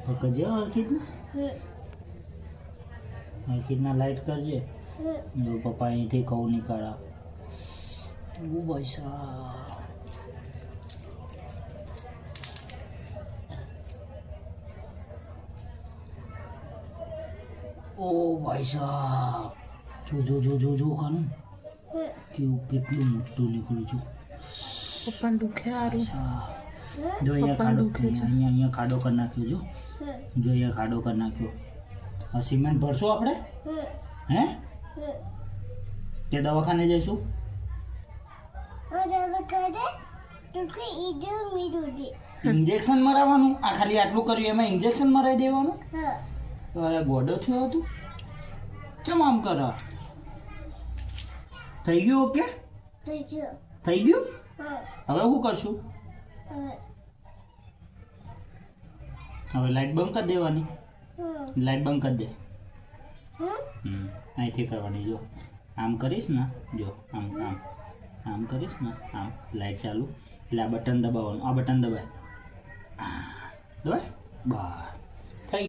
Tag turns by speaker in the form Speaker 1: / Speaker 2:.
Speaker 1: તો કરજે હરખીતના લાઈટ કરજે. જો પપ્પા અહીંથી કહું નીકાળા. ઓ ભાઈ સાહેબ, ઓ ભાઈ સાહેબ, જો જો જો જો જો ખાનું કેવું કેટલું મોટું નીકળ્યું છું.
Speaker 2: પપ્પાને દુખે હારું.
Speaker 1: જો અહીંયા ખાડો, અહીંયા ખાડો કરી નાખ્યો. જો અહીંયા ખાડો કરી નાખ્યો. આ સિમેન્ટ ભરશું આપણે? હે તે દવાખાને જઈશું? ઇન્જેક્શન મરાવવાનું? આ ખાલી આટલું કર્યું એમાં ઇન્જેક્શન મરાવી દેવાનું? અરે ગોડો થયો હતું. કેમ આમ કરો? થઈ ગયું? ઓકે થઈ ગયું. હવે શું કરશું? હવે લાઈટ બંધ કરી દેવાની. લાઈટ બંધ કરી દે. અહીંથી કરવાની. જો આમ કરીશ ને, જો આમ આમ આમ કરીશ ને, આમ લાઈટ ચાલુ. એટલે આ બટન દબાવવાનું. આ બટન દબાય દબાય બસ.